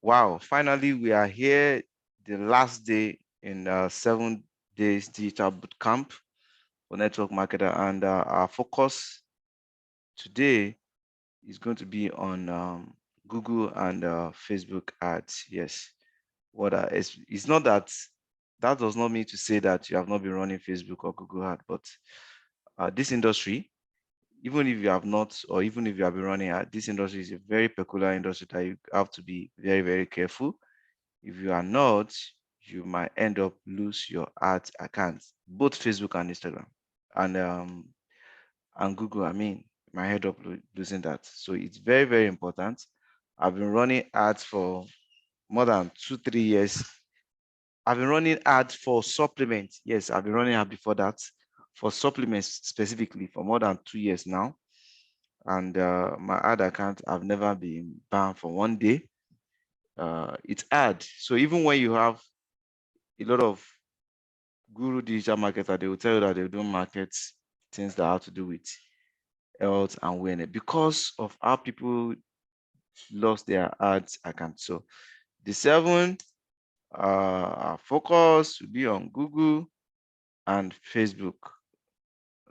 Wow, finally we are here, the last day in 7 days digital bootcamp for network marketer, and our focus today is going to be on Google and Facebook ads. Yes, it's not that does not mean to say that you have not been running Facebook or Google ad, but this industry, even if you have not, or even if you have been running ad, this industry is a very peculiar industry that you have to be very, very careful. If you are not, you might end up lose your ads accounts, both Facebook and Instagram, and Google. I mean, you might end up losing that. So it's very, very important. I've been running ads for more than 2, 3 years. I've been running ads for supplements. Yes, I've been running ads before that for supplements specifically for more than 2 years now. And my ad account, I've never been banned for one day. It's ad. So even when you have a lot of guru digital marketer, they will tell you that they don't market things that have to do with health and wellness because of how people lost their ads account. So the 7 focus will be on Google and Facebook.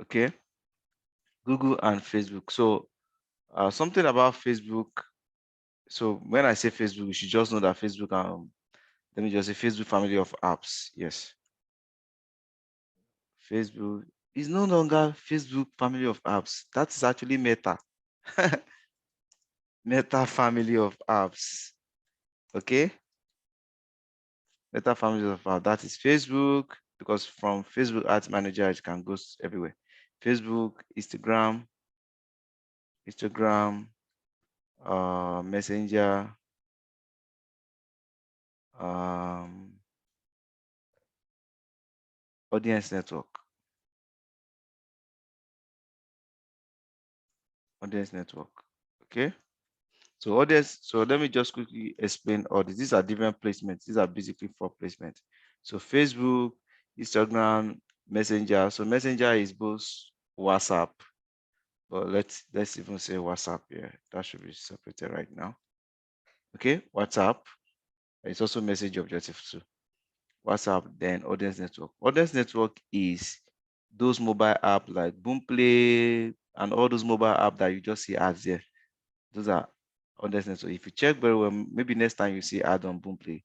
Okay, Google and Facebook. So something about Facebook. So when I say Facebook, you should just know that Facebook, let me just say Facebook family of apps. Yes, Facebook is no longer Facebook family of apps. That is actually Meta. Meta family of apps. Okay, Meta family of apps. That is Facebook, because from Facebook Ads Manager it can go everywhere. Facebook, Instagram, Messenger, um, audience network, Okay. So others, so let me just quickly explain all this. These are different placements. These are basically 4 placements. So Facebook, Instagram, Messenger. So Messenger is both WhatsApp, but let's even say WhatsApp here. That should be separated right now. Okay, WhatsApp. It's also message objective too. WhatsApp, then audience network. Audience network is those mobile apps like Boomplay and all those mobile apps that you just see ads there. Those are audience network. If you check very well, maybe next time you see ad on Boomplay,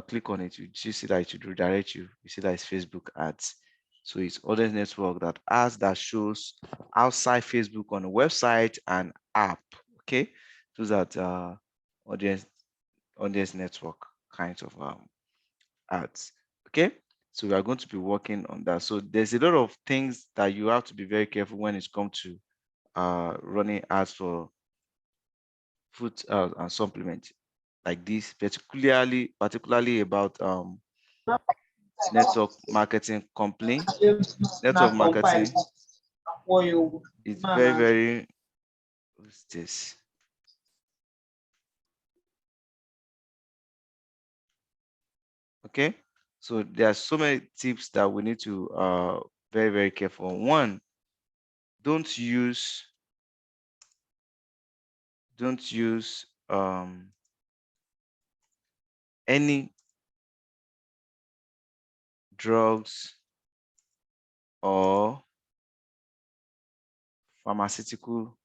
click on it, you see that it should redirect you. You see that it's Facebook ads. So it's audience network, that ads that shows outside Facebook on a website and app. Okay, those are audience network kinds of ads. Okay, so we are going to be working on that. So there's a lot of things that you have to be very careful when it comes to running ads for food and supplement like this, particularly about network marketing company. Network marketing is very, very, what's this? Okay, so there are so many tips that we need to very, very careful. One, don't use any drugs or pharmaceutical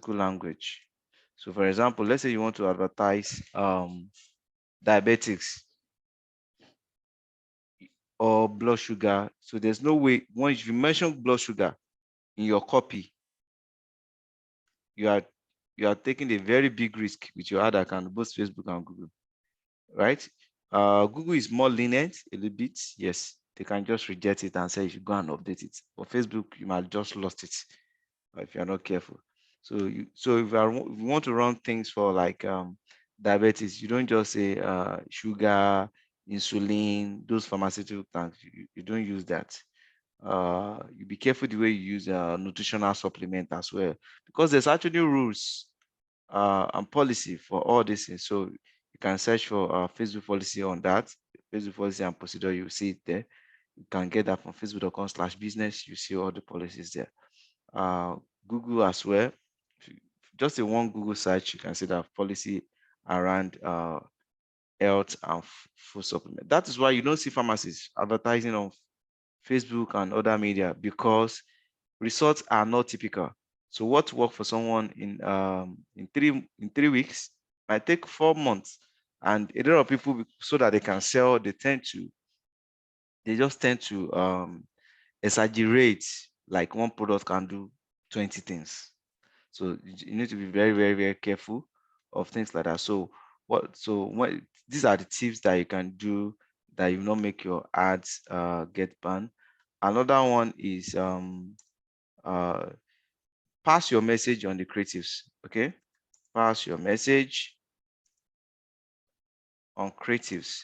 language. So for example, let's say you want to advertise diabetics or blood sugar. So there's no way, once you mention blood sugar in your copy, you are taking a very big risk with your ad account, both Facebook and Google, right? Google is more lenient a little bit. Yes, they can just reject it and say you should go and update it. But Facebook, you might just lost it if you're not careful. So if you want to run things for like diabetes, you don't just say sugar, insulin, those pharmaceutical things. You don't use that. You be careful the way you use nutritional supplement as well, because there's actually rules and policy for all this things. So you can search for Facebook policy on that. Facebook policy and procedure, you see it there. You can get that from facebook.com/business. You see all the policies there. uh, Google as well, just a one Google search, you can see that policy around health and food supplement. That is why you don't see pharmacies advertising on Facebook and other media, because results are not typical. So what worked for someone in 3 weeks might take 4 months, and a lot of people, so that they can sell, they just tend to exaggerate, like one product can do 20 things. So you need to be very, very, very careful of things like that. So these are the tips that you can do that you not make your ads get banned. Another one is pass your message on the creatives. Okay, pass your message on creatives.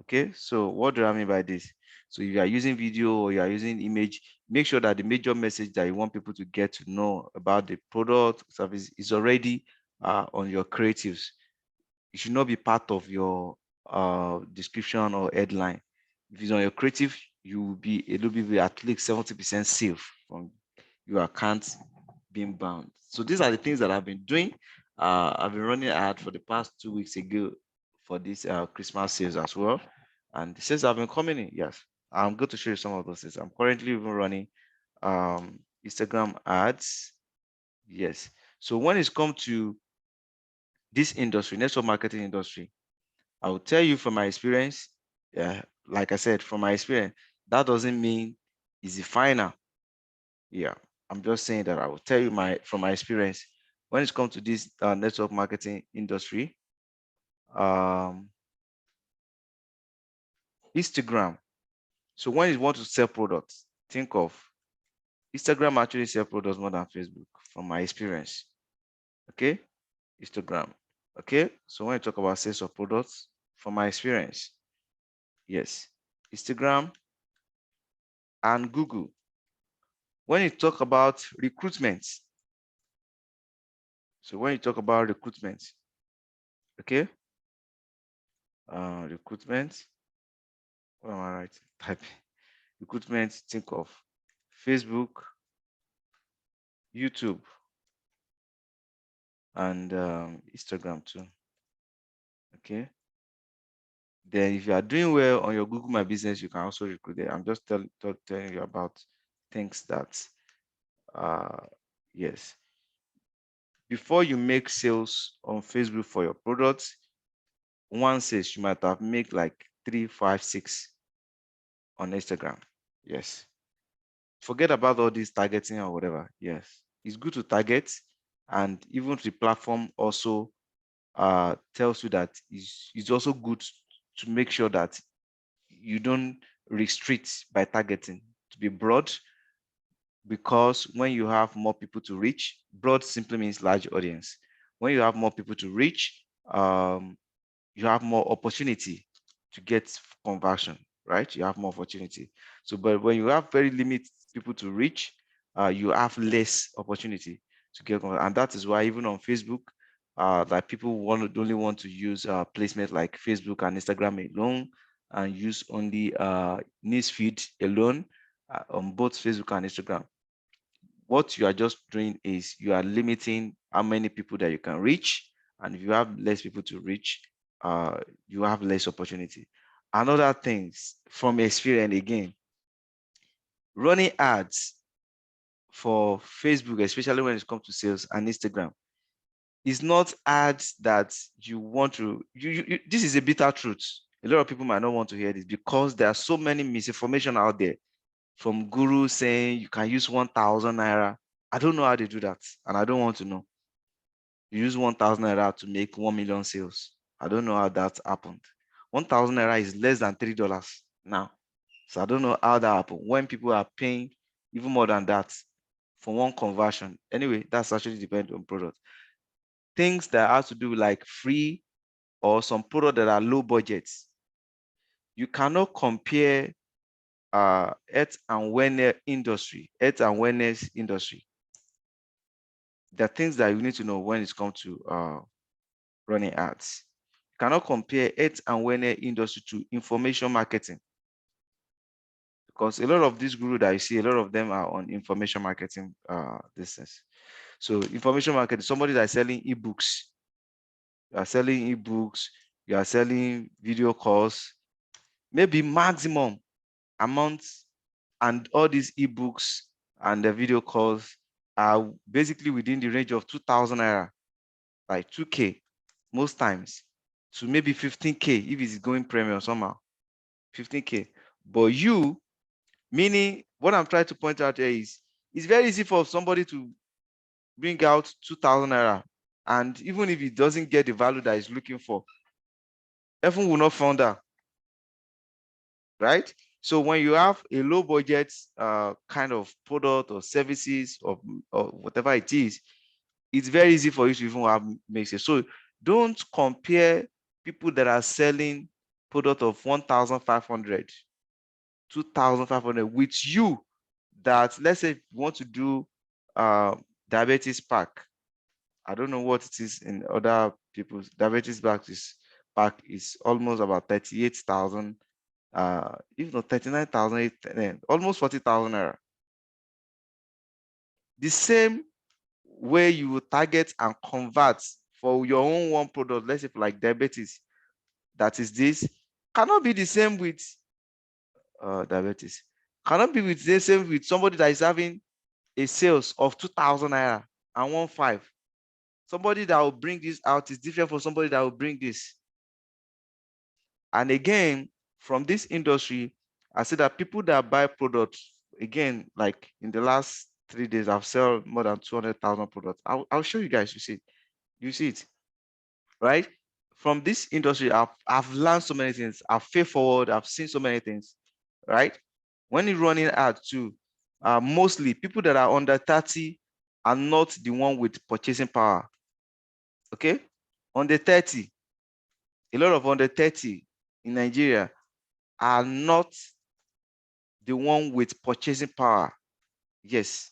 Okay, so what do I mean by this? So if you are using video or you are using image, make sure that the major message that you want people to get to know about the product service is already on your creatives. It should not be part of your description or headline. If it's on your creative, you will be a little bit at least 70% safe from your account being bound. So these are the things that I've been doing. I've been running ad for the past 2 weeks ago for this Christmas sales as well. And the sales have been coming in. Yes, I'm going to show you some of those things. I'm currently even running Instagram ads. Yes. So when it's come to this industry, network marketing industry, I will tell you from my experience, like I said, from my experience, that doesn't mean it's the final. Yeah, I'm just saying that I will tell you from my experience, when it comes to this network marketing industry, Instagram. So when you want to sell products, think of Instagram actually sell products more than Facebook, from my experience. Okay, Instagram. Okay, so when you talk about sales of products, from my experience, yes, Instagram and Google. When you talk about recruitment, so when you talk about recruitment, okay, recruitment, what am I writing? Typing. Recruitment, think of Facebook, YouTube, and Instagram too. Okay. Then if you are doing well on your Google My Business, you can also recruit there. I'm just telling you about things that, yes. Before you make sales on Facebook for your products, one sales you might have made like 3, 5, 6 on Instagram. Yes. Forget about all this targeting or whatever. Yes. It's good to target, and even the platform also tells you that it's also good to make sure that you don't restrict by targeting, to be broad, because when you have more people to reach, broad simply means large audience. When you have more people to reach, you have more opportunity to get conversion, right? You have more opportunity. So, but when you have very limited people to reach, you have less opportunity to get conversion. And that is why even on Facebook, that people only want to use placement like Facebook and Instagram alone, and use only news feed alone on both Facebook and Instagram. What you are just doing is you are limiting how many people that you can reach, and if you have less people to reach, you have less opportunity. Another things from experience, again, running ads for Facebook, especially when it comes to sales, and Instagram, is not ads that you want to, this is a bitter truth. A lot of people might not want to hear this, because there are so many misinformation out there, from gurus saying you can use 1,000 naira. I don't know how they do that, and I don't want to know. You use 1,000 naira to make 1 million sales. I don't know how that happened. 1,000 naira is less than $3 now. So I don't know how that happened when people are paying even more than that for one conversion. Anyway, that's actually dependent on product. Things that have to do like free or some product that are low budgets. You cannot compare health and wellness industry. There are things that you need to know when it comes to running ads. You cannot compare health and wellness industry to information marketing. because a lot of this guru that you see, a lot of them are on information marketing business. So information marketing, somebody that's selling ebooks, you are selling ebooks, you are selling video calls, maybe maximum amounts, and all these ebooks and the video calls are basically within the range of 2,000 naira, like 2K most times, to maybe 15K if it's going premium somehow, 15K. But you, meaning what I'm trying to point out here is, it's very easy for somebody to bring out 2,000 naira, and even if he doesn't get the value that he's looking for, everyone will not find that, right? So when you have a low budget kind of product or services or whatever it is, it's very easy for you to even have mixes. So don't compare people that are selling product of 1,500, 2,500 with you that, let's say, you want to do diabetes pack. I don't know what it is in other people's diabetes pack is almost about 38,000, if not 39,000, almost 40,000 naira. The same way you will target and convert for your own one product, let's say for like diabetes, that is this, cannot be the same with diabetes, cannot be with the same with somebody that is having a sales of 2,000 naira and 1.5. Somebody that will bring this out is different from somebody that will bring this. And again, from this industry, I see that people that buy products, again, like in the last 3 days, I've sold more than 200,000 products. I'll show you guys, you see it, right? From this industry, I've learned so many things. I've failed forward, I've seen so many things, right? When you're running ads too, mostly people that are under 30 are not the one with purchasing power, okay? Under 30, a lot of under 30 in Nigeria are not the one with purchasing power. Yes,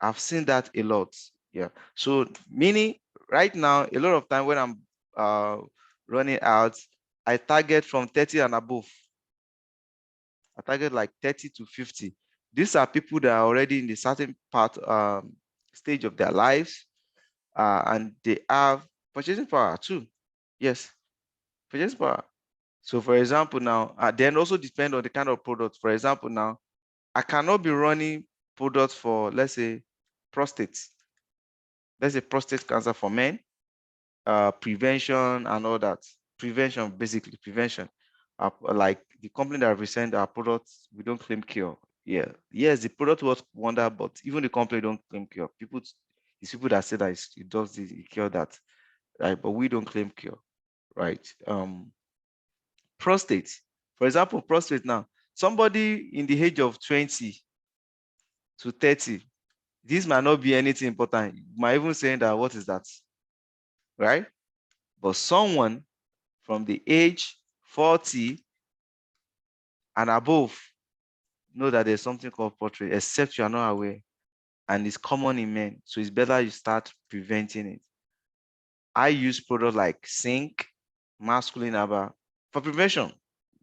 I've seen that a lot. Yeah. So meaning right now, a lot of time when I'm running out, I target from 30 and above. I target like 30 to 50. These are people that are already in the certain part stage of their lives, and they have purchasing power too. Yes, purchasing power. So for example, now, then also depend on the kind of product. For example, now, I cannot be running products for, let's say, prostate. Let's say prostate cancer for men, prevention and all that. Prevention, basically prevention. Like the company that represent our products, we don't claim cure. Yeah, yes, the product works wonder, but even the company don't claim cure. It's people that say that it does this, it cure that, right? But we don't claim cure, right? Prostate, for example, prostate now, somebody in the age of 20 to 30, this might not be anything important. You might even say that, what is that, right? But someone from the age 40 and above know that there's something called prostate, except you are not aware, and it's common in men. So it's better you start preventing it. I use products like zinc, masculine aba for prevention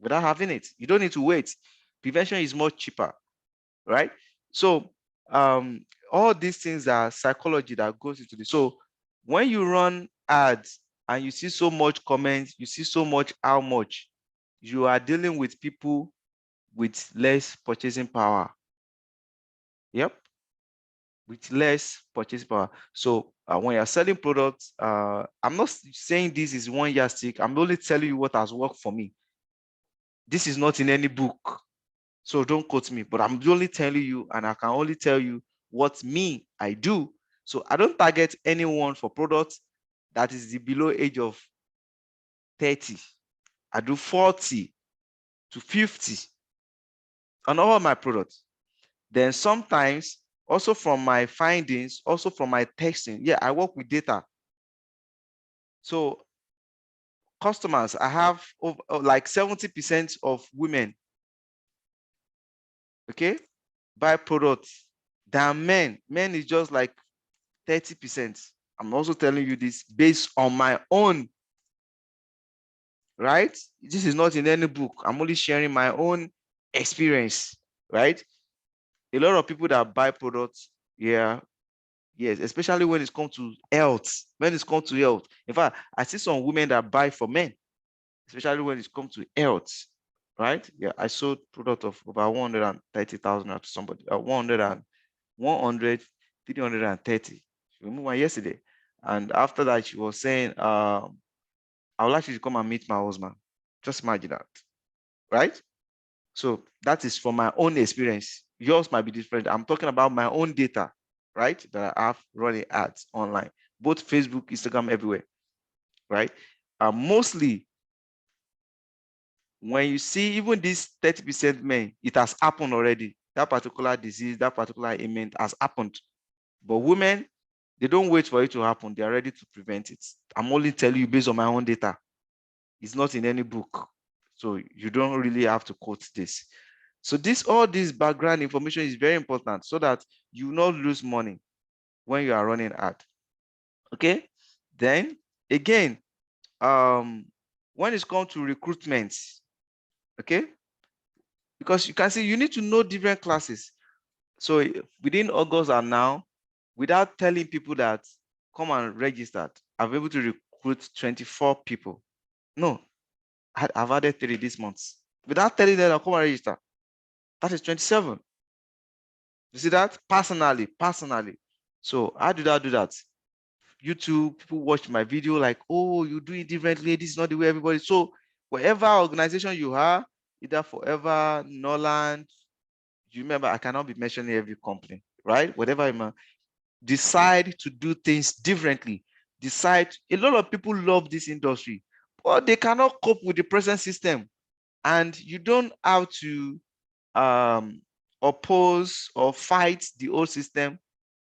without having it. You don't need to wait. Prevention is much cheaper, right? So all these things are psychology that goes into this. So when you run ads and you see so much comments, you see so much how much, you are dealing with people with less purchasing power. Yep, with less purchasing power. So when you're selling products, I'm not saying this is one yardstick. I'm only telling you what has worked for me. This is not in any book, so don't quote me, but I'm only telling you, and I can only tell you what me I do. So I don't target anyone for products that is the below age of 30. I do 40 to 50 on all my products. Then sometimes also from my findings, also from my testing, yeah, I work with data. So customers, I have over, like 70% of women, okay, buy products than men. Men is just like 30%. I'm also telling you this based on my own, right? This is not in any book. I'm only sharing my own experience. right? A lot of people that buy products, yeah, yes, especially when it comes to health. When it comes to health, in fact, I see some women that buy for men, especially when it comes to health, right? Yeah, I sold product of about 130,000 to somebody, 100, 330. She removed one yesterday, and after that, she was saying, I would like you to come and meet my husband. Just imagine that, right? So that is from my own experience. Yours might be different. I'm talking about my own data, right? That I have running ads online, both Facebook, Instagram, everywhere, right? Mostly when you see even this 30% men, it has happened already. That particular disease, that particular ailment has happened. But women, they don't wait for it to happen. They are ready to prevent it. I'm only telling you based on my own data. It's not in any book. So you don't really have to quote this. So all this background information is very important so that you will not lose money when you are running ad. Okay. Then again, when it's come to recruitment, okay, because you can see you need to know different classes. So within August and now, without telling people that come and register, I'm able to recruit 24 people. No, I've added 3 this month. Without telling them come and register, that is 27. You see that? Personally. So how did I do that? YouTube, people watch my video like, oh, you do it differently. This is not the way everybody. So whatever organization you are, either Forever, Norland, you remember, I cannot be mentioning every company, right? Whatever I'm decide to do things differently. Decide. A lot of people love this industry, but they cannot cope with the present system. And you don't have to oppose or fight the old system.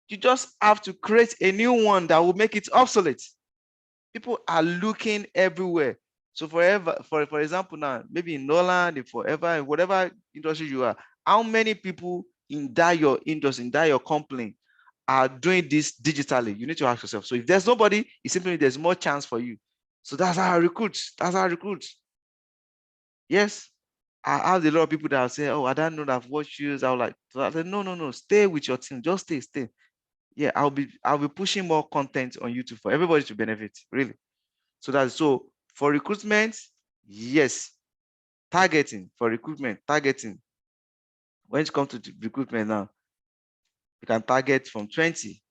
You just have to create a new one that will make it obsolete. People are looking everywhere. So for example, now maybe in Noland, in Forever, in whatever industry you are, how many people in that your industry, in that your company are doing this digitally? You need to ask yourself. So if there's nobody, it simply means there's more chance for you. So that's how I recruit. That's how I recruit. Yes. I have a lot of people that say, oh, I don't know that I've watched you. I was like, so I said, no, stay with your team. Just stay. Yeah, I'll be pushing more content on YouTube for everybody to benefit, really. So for recruitment, yes. Targeting for recruitment, targeting. When it comes to recruitment now, you can target from 20.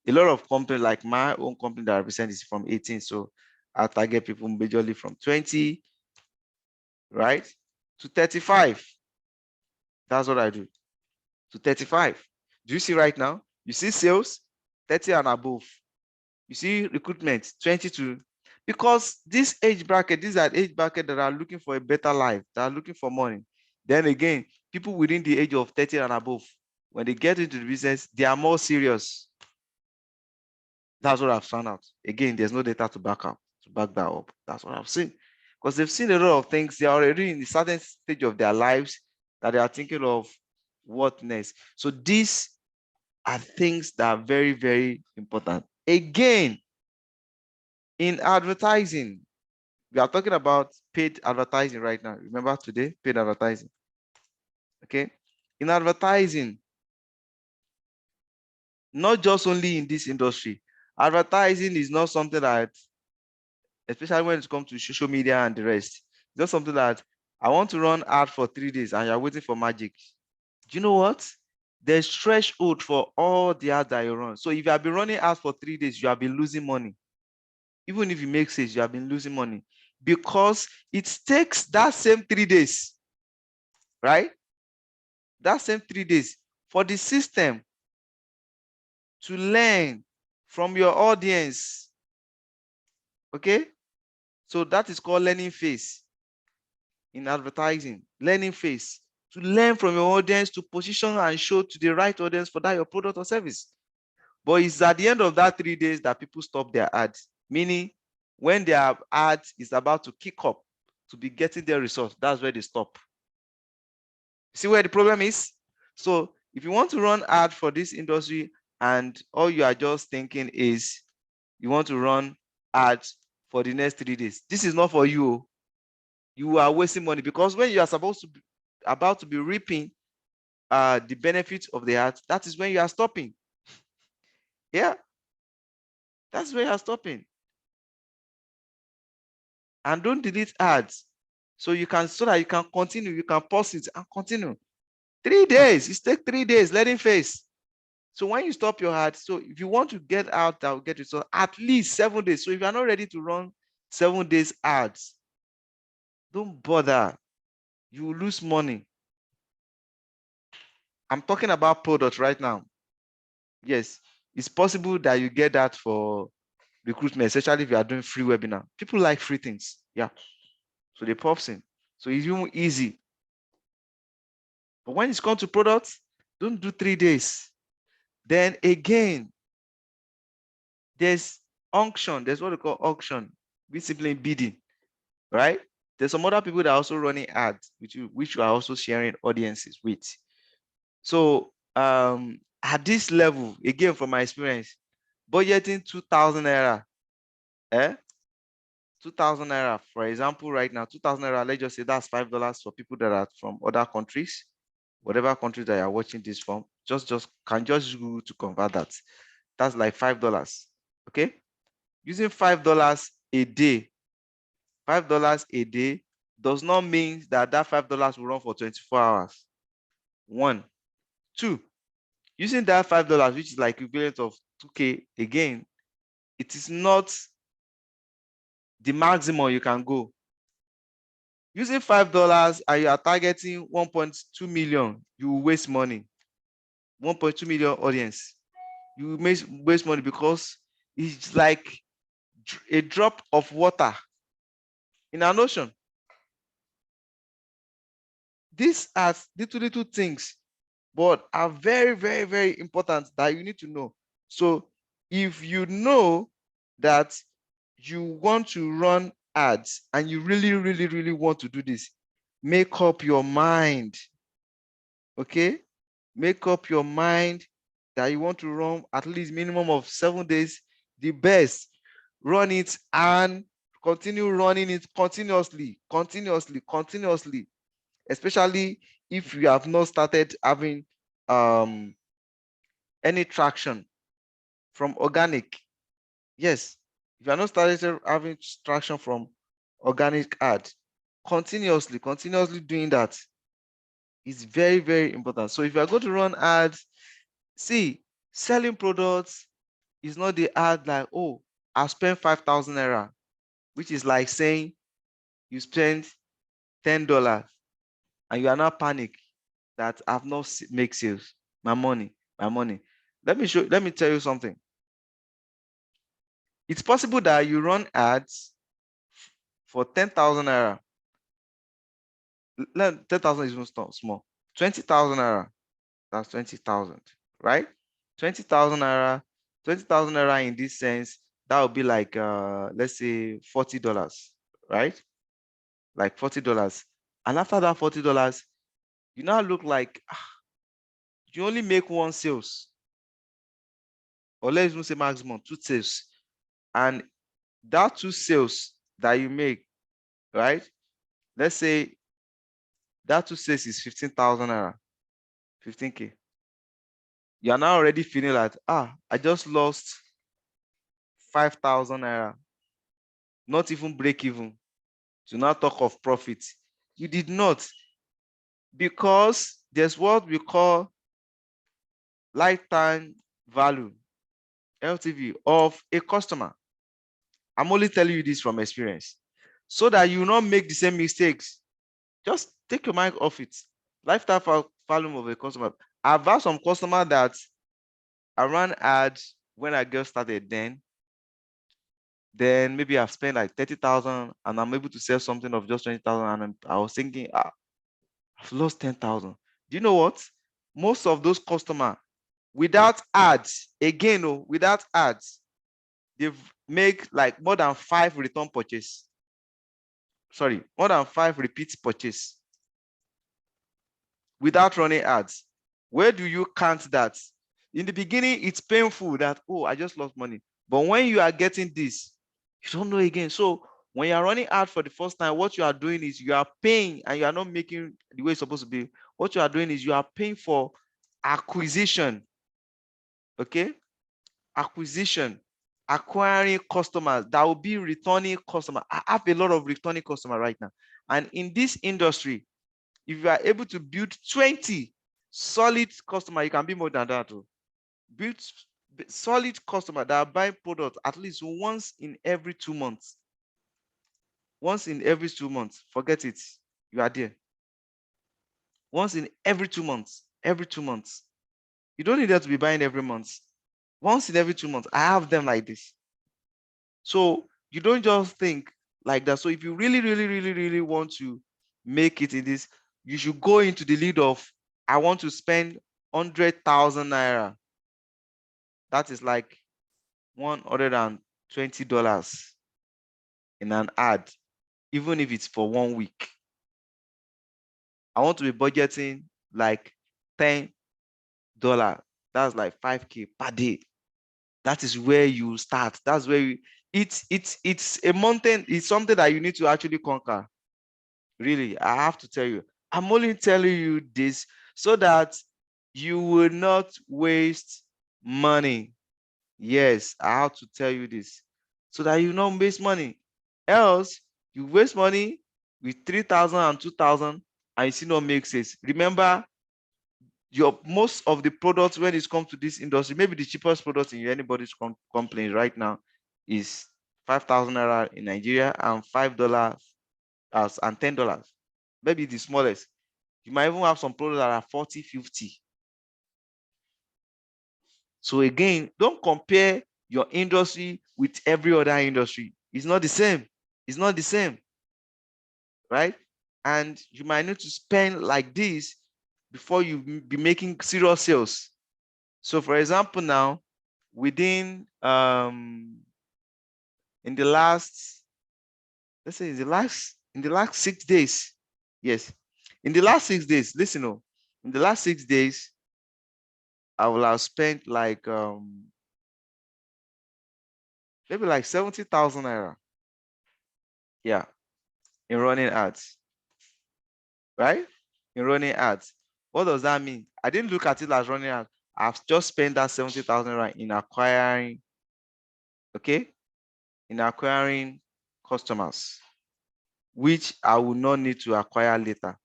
A lot of companies, like my own company that I represent, is from 18. So I target people majorly from 20, right, to 35. That's what I do. To 35. Do you see right now? You see sales, 30 and above. You see recruitment, 20 to, because this age bracket, these are age bracket that are looking for a better life, that are looking for money. Then again, people within the age of 30 and above, when they get into the business, they are more serious. That's what I've found out. Again, there's no data to back that up. That's what I've seen. Because they've seen a lot of things. They are already in a certain stage of their lives that they are thinking of what next. So these are things that are very, very important. Again, in advertising, we are talking about paid advertising right now. Remember today, paid advertising. Okay. In advertising, not just only in this industry, advertising is not something that, especially when it comes to social media and the rest, it's not something that I want to run ad for 3 days and you're waiting for magic. Do you know what? There's threshold for all the ads that you run. So if you have been running ads for 3 days, you have been losing money. Even if you make sales, you have been losing money because it takes that same 3 days, right? That same 3 days for the system to learn from your audience. Okay? So that is called learning phase in advertising. Learning phase. To learn from your audience, to position and show to the right audience for that your product or service. But it's at the end of that 3 days that people stop their ads. Meaning, when their ad is about to kick up to be getting their results, that's where they stop. See where the problem is? So if you want to run ad for this industry and all you are just thinking is you want to run ads for the next 3 days, this is not for you. You are wasting money, because when you are about to be reaping the benefits of the ads, that is when you are stopping. Yeah, that's when you are stopping. And don't delete ads. So that you can continue, you can pause it and continue. 3 days, it takes 3 days, letting face. So when you stop your ad, so if you want to get out, that will get you. So at least 7 days. So if you're not ready to run 7 days ads, don't bother. You will lose money. I'm talking about products right now. Yes, it's possible that you get that for recruitment, especially if you are doing free webinar. People like free things. Yeah. So they pops in. So it's even easy. But when it's come to products, don't do 3 days. Then again, there's auction. There's what we call auction, basically bidding, right? There's some other people that are also running ads, which you are also sharing audiences with. So at this level, again, from my experience, budgeting 2,000 naira, 2,000 naira, for example, right now, 2,000 naira, let's just say that's $5 for people that are from other countries, whatever country that you are watching this from, just Google to convert that. That's like $5. Okay, using $5 a day, $5 a day does not mean that $5 will run for 24 hours. 1, 2, using that $5, which is like equivalent of 2K, again, it is not the maximum you can go. Using $5 and you are targeting 1.2 million, you will waste money. 1.2 million audience, you will waste money because it's like a drop of water in an ocean. These are little things, but are very, very, very important that you need to know. So if you know that you want to run ads and you really, really, really want to do this, make up your mind. Okay, make up your mind that you want to run at least minimum of 7 days. The best, run it and continue running it continuously, especially if you have not started having any traction from organic. Yes, if you are not started having traction from organic ads, continuously doing that is very, very important. So if you are going to run ads, see, selling products is not the ad like, oh, I spent 5,000 naira, which is like saying you spent $10 and you are now panic that I've not make sales. My money. Let me tell you something. It's possible that you run ads for 10,000 naira. 10,000 is even small. 20,000 naira. That's 20,000, right? 20,000 naira. 20,000 naira in this sense, that would be like let's say $40, right? Like $40. And after that $40, you now look like you only make 1 sales, or let's even say maximum 2 sales. And that 2 sales that you make, right? Let's say that 2 sales is 15,000 naira, 15K. You are now already feeling like, I just lost 5,000 naira, not even break even, to not talk of profit. You did not, because there's what we call lifetime value, LTV, of a customer. I'm only telling you this from experience, so that you not make the same mistakes. Just take your mind off it. Lifetime value of a customer. I've had some customer that I ran ads when I just started, then maybe I've spent like 30,000 and I'm able to sell something of just 20,000, and I was thinking, I've lost 10,000. Do you know what? Most of those customers, without ads, again, without ads, they've make like more than 5 return purchase. Sorry, more than 5 repeat purchase without running ads. Where do you count that? In the beginning, it's painful that, oh, I just lost money. But when you are getting this, you don't know again. So when you are running ads for the first time, what you are doing is you are paying and you are not making the way it's supposed to be. what you are doing is you are paying for acquisition. Okay, acquisition, acquiring customers that will be returning customers. I have a lot of returning customers right now, and in this industry, if you are able to build 20 solid customers, you can be more than that. Build solid customers that are buying products at least once in every 2 months. Once in every 2 months, forget it, you are there. Once in every 2 months, every 2 months. You don't need them to be buying every month. Once in every 2 months, I have them like this. So you don't just think like that. So if you really, really, really, really want to make it in this, you should go into the lead of, I want to spend 100,000 naira. That is like $120 in an ad, even if it's for 1 week. I want to be budgeting like $10. That's like 5K per day. That is where you start. That's where you, it's a mountain. It's something that you need to actually conquer. Really, I have to tell you. I'm only telling you this so that you will not waste money. Yes, I have to tell you this so that you don't waste money. Else, you waste money with 3,000 and 2,000 and you see no make sense. Remember, your most of the products when it comes to this industry, maybe the cheapest product in anybody's company right now is 5,000 naira in Nigeria and $5 and $10. Maybe the smallest. You might even have some products that are 40, 50. So again, don't compare your industry with every other industry. It's not the same. It's not the same, right? And you might need to spend like this before you be making serious sales. So for example, now within in the last, let's say in the last 6 days, yes, in the last 6 days, listen, in the last 6 days, I will have spent like maybe like 70,000 naira. Yeah, in running ads, right? In running ads. What does that mean? I didn't look at it as running ads. I've just spent that 70,000 naira in acquiring, okay, in acquiring customers, which I will not need to acquire later.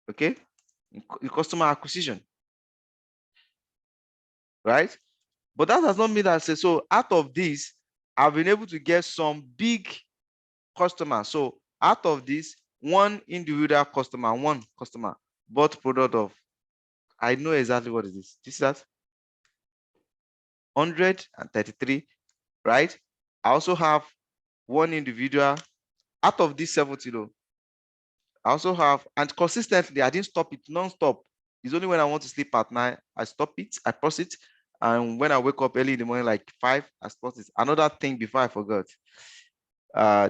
Okay, in customer acquisition, right? But that does not mean that I say, so out of this, I've been able to get some big customers. So out of this, one individual customer, one customer bought product of, I know exactly what it is. This is that 133, right? I also have one individual out of this 70 though. I also have, and consistently, I didn't stop it non-stop. It's only when I want to sleep at night, I stop it, I pause it. And when I wake up early in the morning, like 5, I pause it. Another thing before I forgot,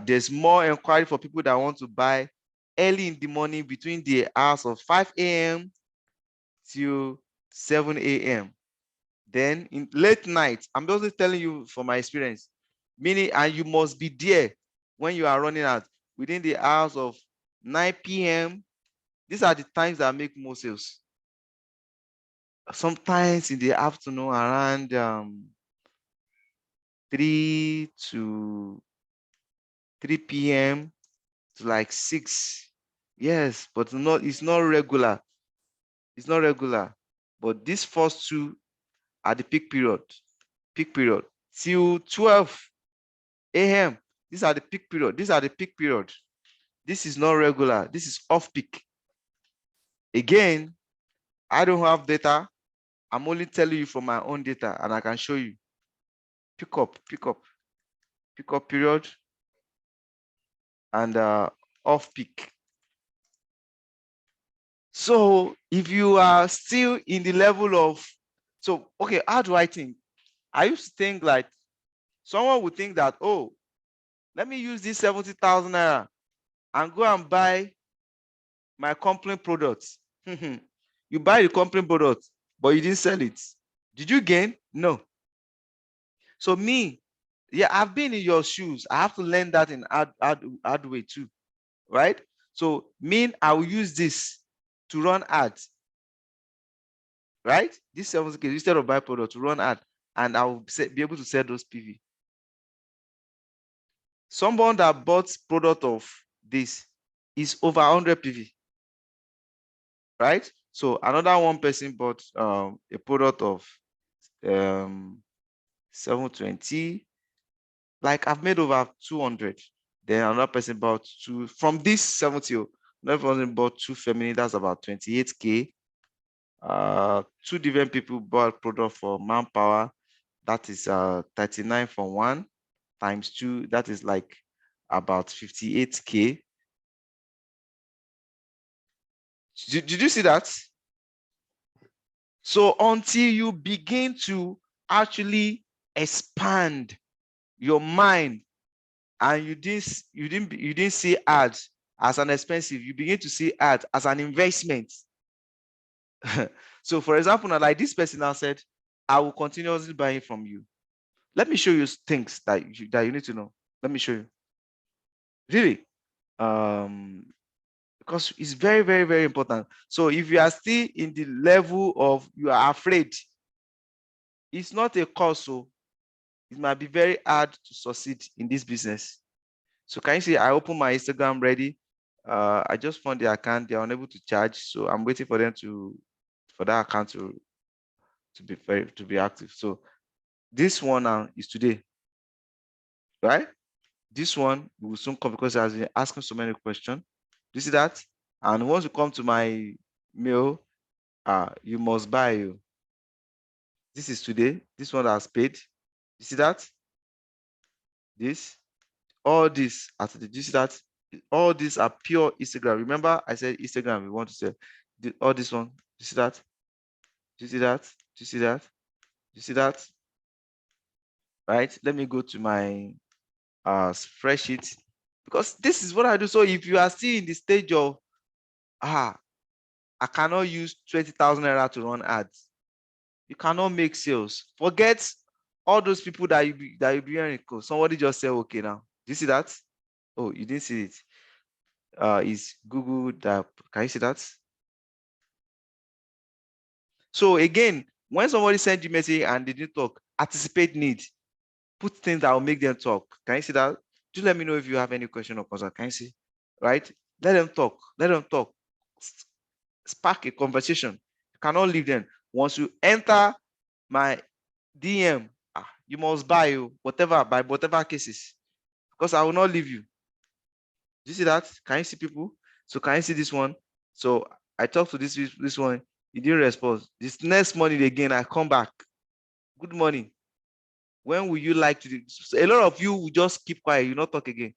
there's more inquiry for people that want to buy early in the morning between the hours of 5 a.m. to 7 a.m. Then in late night, I'm just telling you from my experience, meaning, and you must be there when you are running out within the hours of 9 p.m. These are the times that make most sales. Sometimes in the afternoon around 3 to 3 p.m. to like 6. Yes, but it's not regular. It's not regular. But these first two are the peak period till 12 a.m. These are the peak period. These are the peak period. This is not regular. This is off peak. Again, I don't have data. I'm only telling you from my own data, and I can show you. Pick up period, and off peak. So if you are still in the level of, so okay, how do I think? I used to think like someone would think that, oh, let me use this 70,000 naira and go and buy my company products. You buy the company product, but you didn't sell it. Did you gain? No. So me, yeah, I've been in your shoes. I have to learn that in hard way too, right? So mean I will use this to run ads, right? This 70K instead of buy product to run ad, and I'll be able to sell those PV. Someone that bought product of this is over 100 PV, right? So another one person bought a product of 720, like I've made over 200. Then another person bought two from this 70. Another person bought two feminine, that's about 28K. Two different people bought product for manpower, that is 39 for one times two, that is like about 58K. Did you see that? So until you begin to actually expand your mind, and you didn't see ads as an expensive, you begin to see ads as an investment. So for example, now like this person now said, I will continuously buy it from you. Let me show you things that you need to know. Let me show you. Really, because it's very, very, very important. So if you are still in the level of you are afraid, it's not a cause. So it might be very hard to succeed in this business. So can you see I open my Instagram ready? I just found the account. They are unable to charge, so I'm waiting for them for that account to be active. So this one now is today, right? This one will soon come because I has been asking so many questions. Do you see that? And once you come to my mail, you must buy you. This is today. This one has paid. You see that? This, all this, do you see that? All these are pure Instagram. Remember, I said Instagram. We want to say all this one. You see that? Do you see that? Do you see that? Do you see that? Right? Let me go to my spreadsheet, because this is what I do. So if you are still in the stage of I cannot use 20,000 naira to run ads, you cannot make sales. Forget all those people that you be hearing. Somebody just say, okay, now. Do you see that? Oh, you didn't see it. Is Google that? Can you see that? So again, when somebody sends you a message and they didn't talk, anticipate need. Put things that will make them talk. Can you see that? Do let me know if you have any question or concern. Can you see? Right? Let them talk. Let them talk. Spark a conversation. You cannot leave them. Once you enter my DM, you must buy by whatever cases, because I will not leave you. Do you see that? Can you see people? So can you see this one? So I talked to this one. He didn't respond. This next morning again, I come back. Good morning. When will you like to do? So a lot of you will just keep quiet. You not talk again.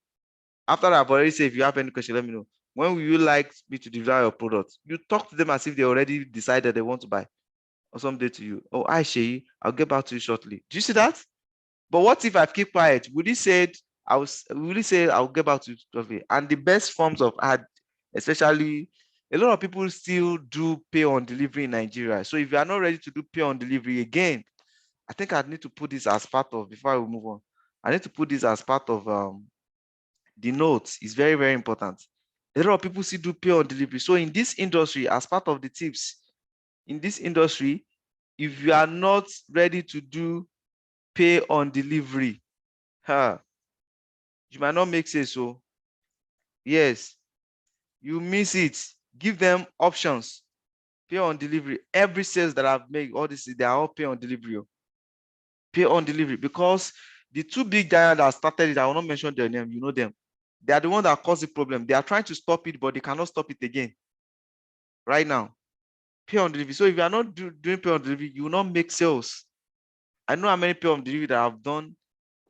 After I've already said, if you have any question, let me know. When will you like me to deliver your product? You talk to them as if they already decided they want to buy, or someday to you. Oh, Shay, I'll get back to you shortly. Do you see that? But what if I keep quiet? Will he say I'll get back to you shortly? And the best forms of ad, especially a lot of people still do pay on delivery in Nigeria. So if you are not ready to do pay on delivery again, I think I need to put this as part of, before I move on, I need to put this as part of the notes. Is very, very important. A lot of people still do pay on delivery. So in this industry, as part of the tips, in this industry, if you are not ready to do pay on delivery, you might not make sense. So yes, you miss it. Give them options. Pay on delivery. Every sales that I've made, all this, they are all pay on delivery. Pay on delivery, because the two big giants that started it, I will not mention their name, you know them. They are the ones that caused the problem. They are trying to stop it, but they cannot stop it again. Right now, pay on delivery. So if you are not doing pay on delivery, you will not make sales. I know how many pay on delivery that I've done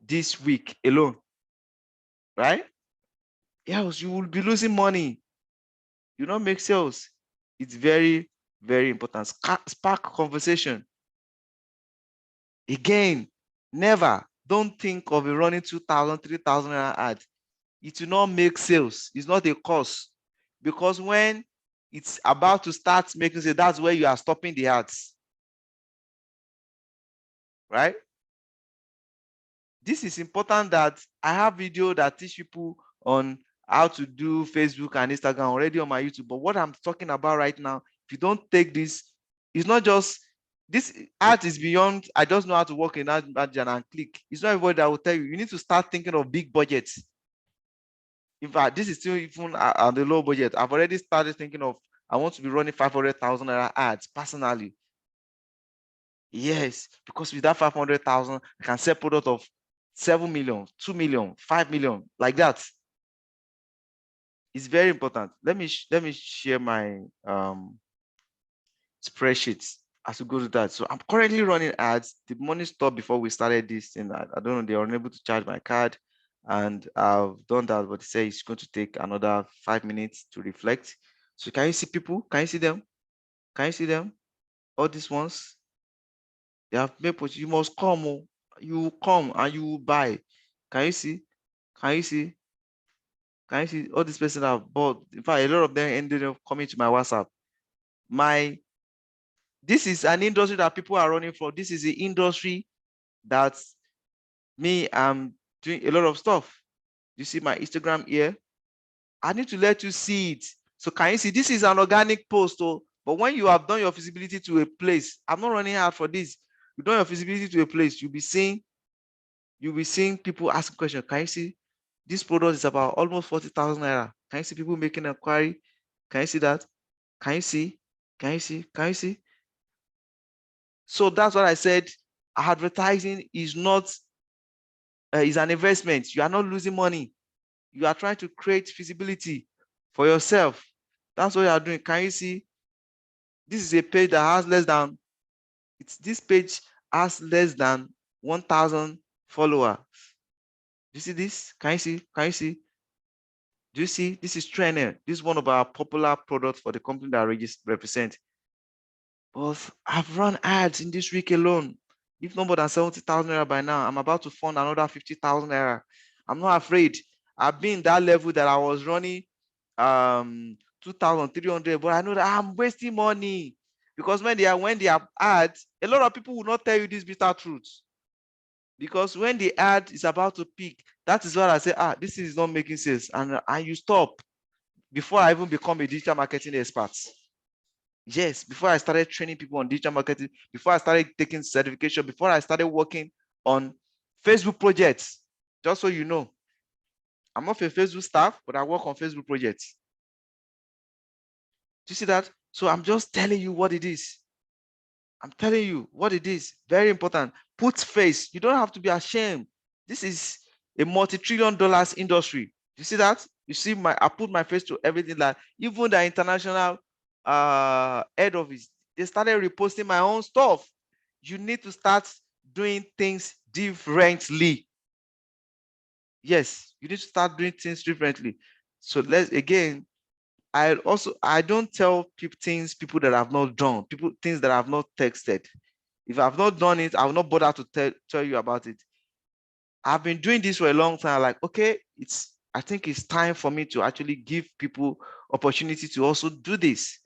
this week alone. Right? Yes, you will be losing money. You don't make sales. It's very, very important. Spark conversation. Again, never. Don't think of a running 2,000, 3,000 ad. It will not make sales. It's not a cost. Because when it's about to start making sales, that's where you are stopping the ads. Right? This is important that I have video that teach people on how to do Facebook and Instagram already on my YouTube. But what I'm talking about right now, if you don't take this, it's not just this art is beyond. I just know how to work in that and click. It's not everybody that will tell you. You need to start thinking of big budgets. In fact, this is still even at the low budget. I've already started thinking of I want to be running 500,000 ads personally. Yes, because with that 500,000, I can sell product of 7 million, 2 million, 5 million, like that. It's very important. Let me share my spreadsheets as we go to that. So I'm currently running ads. The money stopped before we started this thing. I don't know, they are unable to charge my card, and I've done that, but they say it's going to take another 5 minutes to reflect. So can you see people? Can you see them? Can you see them? All these ones, they have made purchase. You must come. Oh. You come and you will buy. Can you see? Can you see? Can you see all these persons that have bought? In fact, a lot of them ended up coming to my WhatsApp. This is an industry that people are running for. This is the industry that me, I'm doing a lot of stuff. You see my Instagram here? I need to let you see it. So can you see this is an organic post? Oh, but when you have done your feasibility to a place, I'm not running hard for this. You've done your feasibility to a place, you'll be seeing people asking questions. Can you see this product is about almost 40,000 naira? Can you see people making an inquiry? Can you see that? Can you see? Can you see? Can you see? So that's what I said. Advertising is not is an investment. You are not losing money. You are trying to create feasibility for yourself. That's what you are doing. Can you see? This is a page that has less than, this page has less than 1,000 followers. Do you see this? Can you see? Can you see? Do you see? This is Trainer. This is one of our popular products for the company that I represent. But I've run ads in this week alone. If no more than 70,000 naira by now, I'm about to fund another 50,000 naira. I'm not afraid. I've been that level that I was running 2,300, but I know that I'm wasting money because when they are ads, a lot of people will not tell you this bitter truth. Because when the ad is about to peak, that is what I say, this is not making sense. And you stop before I even become a digital marketing expert. Yes, before I started training people on digital marketing, before I started taking certification, before I started working on Facebook projects, just so you know, I'm not a Facebook staff, but I work on Facebook projects. Do you see that? So I'm just telling you what it is. I'm telling you what it is. Very important. Put face. You don't have to be ashamed. This is a multi-trillion dollars industry. You see that? You see I put my face to everything. That even the international head office, they started reposting my own stuff. You need to start doing things differently. Yes, you need to start doing things differently. So let's again, I don't tell people things people that have not done, things that I've not texted. If I've not done it, I will not bother to tell you about it. I've been doing this for a long time. Like, okay, I think it's time for me to actually give people opportunity to also do this.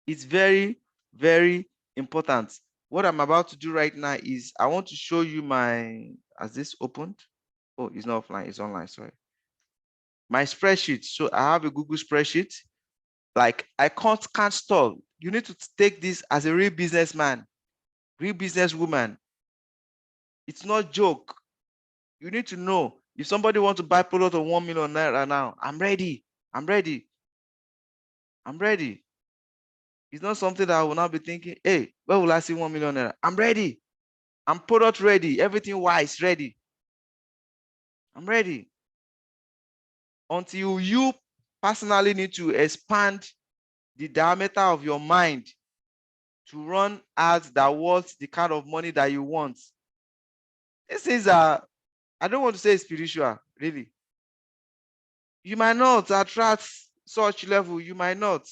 It's very, very important. What I'm about to do right now is I want to show you has this opened? Oh, it's not offline, it's online, sorry. My spreadsheet. So I have a Google spreadsheet. Like I can't stall. You need to take this as a real businessman, real businesswoman. It's not joke. You need to know if somebody wants to buy product of 1 million naira now, I'm ready. I'm ready. I'm ready. It's not something that I will not be thinking, hey, where will I see 1 million naira? I'm ready. I'm product ready. Everything wise ready. I'm ready. Until you personally need to expand the diameter of your mind to run ads that worth the kind of money that you want. This is I don't want to say spiritual, really. You might not attract such level, you might not.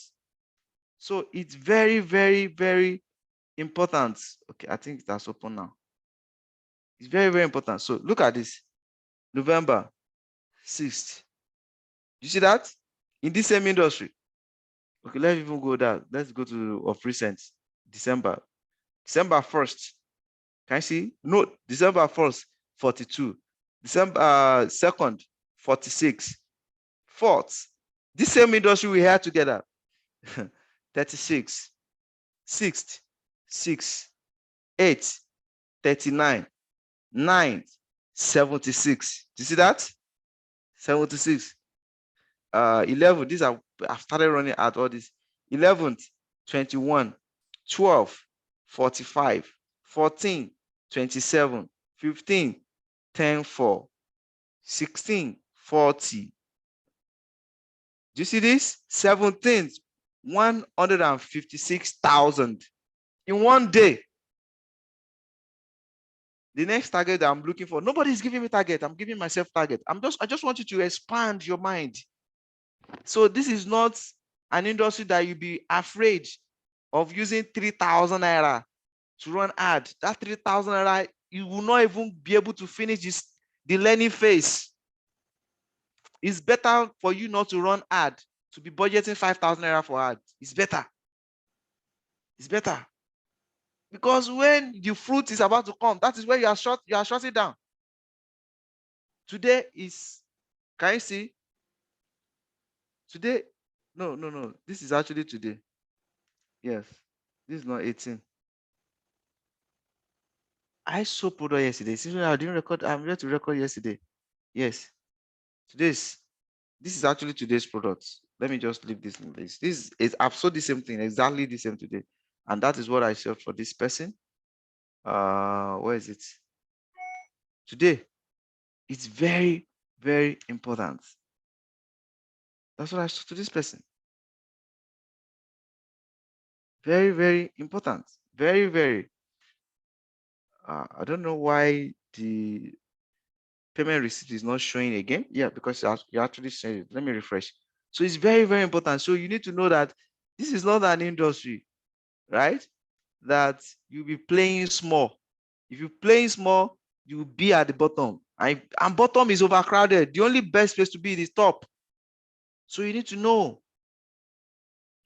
So it's very, very, very important. Okay, I think that's open now. It's very, very important. So look at this. November 6th. You see that? In this same industry. Okay, let's even go there. Let's go to of recent. December 1st. Can you see? No, December 1st, 42. December 2nd, 46. Fourth, this same industry we had together. 36. Sixth, 6. 8, 39. 9, 76. Do you see that? 76. 11. These are, I've started running at all this. 11th, 21. 12, 45. 14, 27. 15, 10, 4. 16, 40. Do you see this? 17th, 156,000 in one day. The next target that I'm looking for, nobody's giving me target. I'm giving myself target. I just want you to expand your mind. So this is not an industry that you'll be afraid of using 3,000 naira to run ad. That 3,000 naira, you will not even be able to finish the learning phase. It's better for you not to run ad, to be budgeting 5,000 naira for ad. It's better. It's better. Because when the fruit is about to come, that is where you are shutting down. Today is, can you see? Today, no. This is actually today. Yes, this is not 18. I saw product yesterday. Since I didn't record, I'm ready to record yesterday. Yes, this is actually today's product. Let me just leave this in place. This is, I've sold the same thing, exactly the same today, and that is what I sold for this person. Where is it? Today. It's very, very important. That's what I sold to this person. Very, very important. Very, very. I don't know why the payment receipt is not showing again. Yeah, because you actually said it. Let me refresh. So it's very, very important. So you need to know that this is not an industry, right? That you'll be playing small. If you're playing small, you'll be at the bottom. And bottom is overcrowded. The only best place to be is top. So you need to know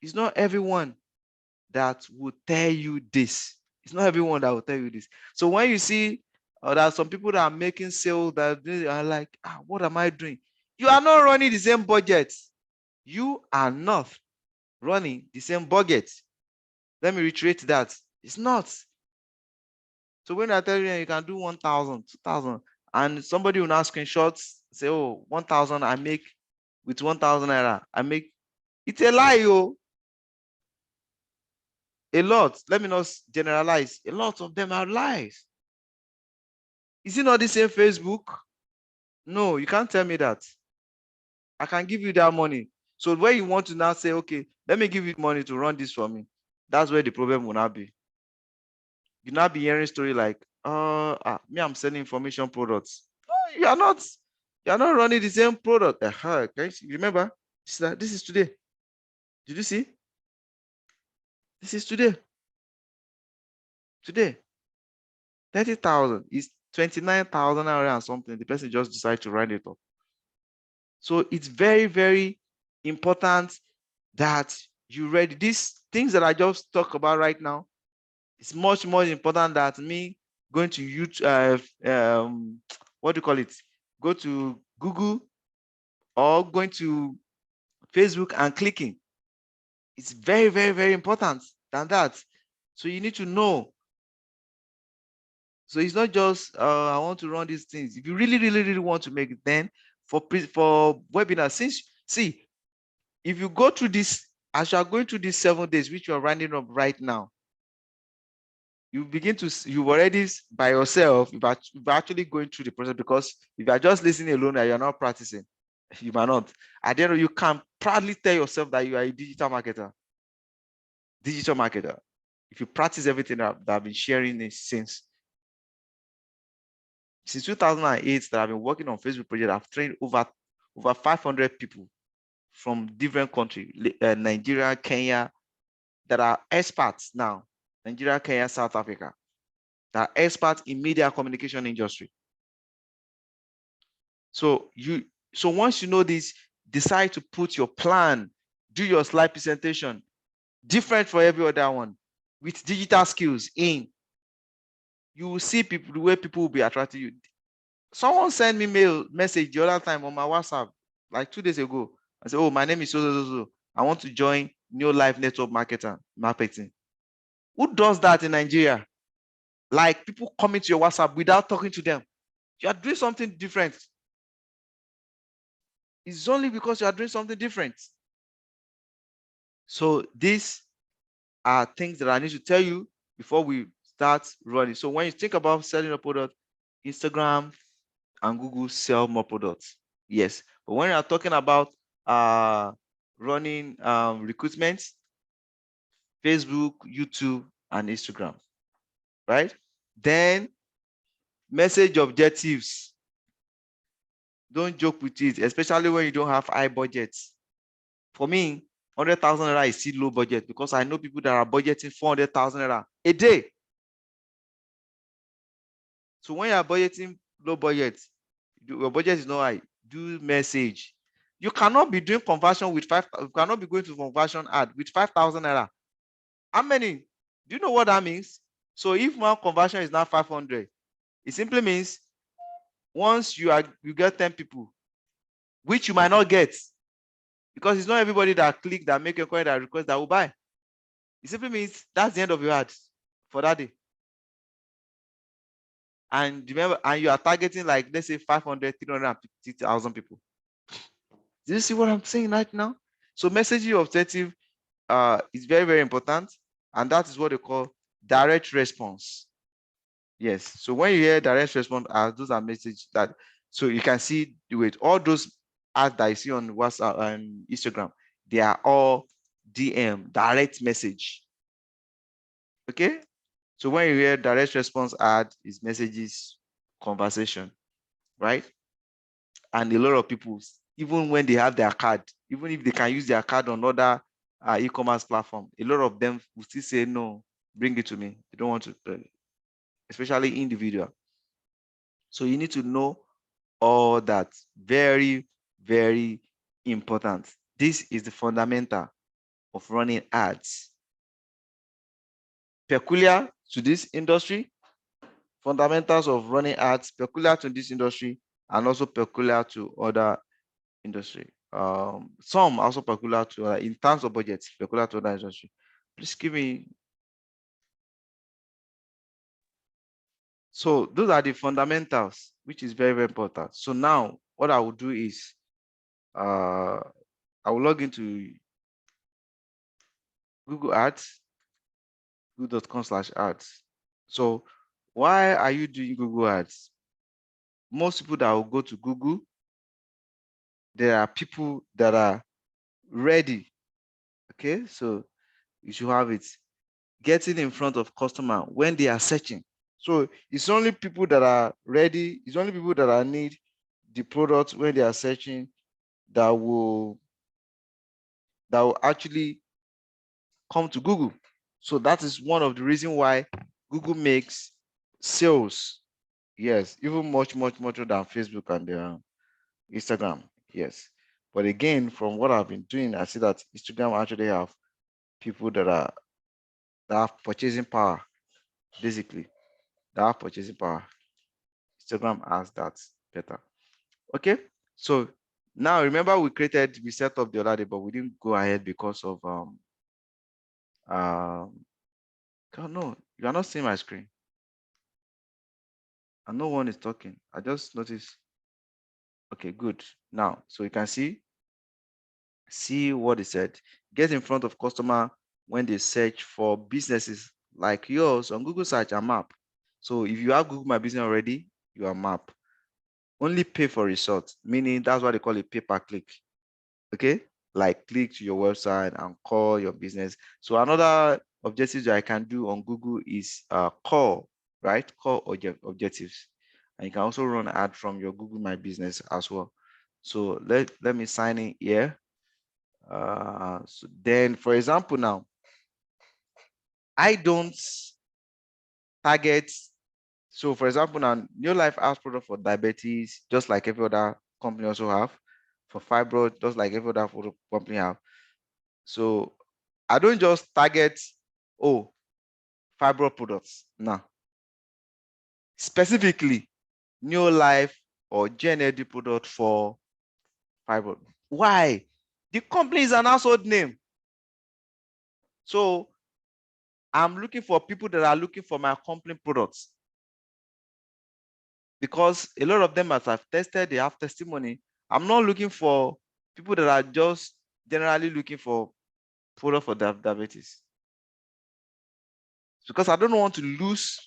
it's not everyone that will tell you this. It's not everyone that will tell you this. So when you see there are some people that are making sales that they are like, what am I doing? You are not running the same budget. You are not running the same budget. Let me reiterate that. It's not. So when I tell you can do 1,000, 2,000, and somebody will now screenshots, say, 1,000 I make with 1,000 naira. I make, it's a lie, yo. A lot, let me not generalize, a lot of them are lies. Is it not the same Facebook? No, you can't tell me that. I can give you that money. So where you want to now say, okay, let me give you money to run this for me, that's where the problem will not be. You now be hearing story like, me, I'm selling information products. No, you are not. You are not running the same product. Okay, remember, this is today. Did you see? This is today. Today, 30,000 is 29,000 and something. The person just decided to write it up. So it's very, very important that you read these things that I just talked about right now. It's much more important than me going to YouTube, what do you call it? Go to Google or going to Facebook and clicking. It's very, very, very important than that. So you need to know. So it's not just I want to run these things. If you really, really, really want to make it, then for webinar, if you go through this, as you are going through these 7 days, which you are running up right now, you begin to, you already by yourself, you're actually going through the process, because if you are just listening alone and you're not practicing, you might not. At the end, you can proudly tell yourself that you are a digital marketer. Digital marketer. If you practice everything that I've been sharing since 2008 that I've been working on Facebook project, I've trained over 500 people from different countries, Nigeria, Kenya, that are experts now. Nigeria, Kenya, South Africa, that are experts in media communication industry. So once you know this, decide to put your plan, do your slide presentation, different for every other one, with digital skills in. You will see people, the way people will be attracted to you. Someone sent me message the other time on my WhatsApp, like 2 days ago. I said, oh, my name is so. I want to join New Life Network Marketing. Who does that in Nigeria? Like people coming to your WhatsApp without talking to them. You are doing something different. It's only because you are doing something different. So these are things that I need to tell you before we start running. So when you think about selling a product, Instagram and Google sell more products. Yes. But when you are talking about running recruitment, Facebook, YouTube, and Instagram, right? Then message objectives. Don't joke with it, especially when you don't have high budgets. For me, 100,000 naira is still low budget because I know people that are budgeting 400,000 naira a day. So when you are budgeting low budget, your budget is not high, do message. You cannot be doing conversion with you cannot be going to conversion ad with 5,000 naira. How many? Do you know what that means? So if one conversion is now 500, it simply means once you get 10 people, which you might not get, because it's not everybody that click, that make inquiry, that request, that will buy. It simply means that's the end of your ad for that day. And remember, and you are targeting like, let's say 500, 350,000 people. Do you see what I'm saying right now? So messaging objective is very, very important. And that is what they call direct response. Yes. So when you hear direct response, those are messages that, so you can see with all those ads that you see on WhatsApp and Instagram, they are all DM, direct message. Okay. So when you hear direct response ad, is messages, conversation, right? And a lot of people, even when they have their card, even if they can use their card on other e-commerce platform, a lot of them will still say, no, bring it to me. They don't want to, especially individual. So you need to know all that. Very, very important. This is the fundamental of running ads. Peculiar to this industry, fundamentals of running ads, peculiar to this industry, and also peculiar to other industry. Some also peculiar to, in terms of budgets, peculiar to other industry. Please give me. So those are the fundamentals, which is very, very important. So now what I will do is, I will log into Google Ads, google.com/ads. So why are you doing Google Ads? Most people that will go to Google, there are people that are ready. Okay, so you should have it. Getting in front of customer when they are searching. So it's only people that are ready, it's only people that are need the product when they are searching that will actually come to Google. So that is one of the reasons why Google makes sales. Yes, even much more than Facebook and Instagram. Yes. But again, from what I've been doing, I see that Instagram actually have people that have purchasing power, basically. That have purchasing power. Instagram has that better. Okay. So now remember we set up the other day, but we didn't go ahead because of God, no, you are not seeing my screen. And no one is talking. I just noticed. Okay, good. Now, so you can see what it said. Get in front of customer when they search for businesses like yours on Google Search and Map. So if you have Google My Business already, you are Map. Only pay for results, meaning that's what they call it, pay per click. Okay, like click to your website and call your business. So another objectives that I can do on Google is call, right? Call objectives. And you can also run an ad from your Google My Business as well. So let me sign in here. So then, for example, now, I don't target. So for example, now, New Life has product for diabetes, just like every other company also have. For fibroid, just like every other company have. So I don't just target, oh, fibroid products. No. Specifically, New Life or GNLD product for fiber. Why? The company is an household name. So I'm looking for people that are looking for my company products, because a lot of them, as I've tested, they have testimony. I'm not looking for people that are just generally looking for product for diabetes, because I don't want to lose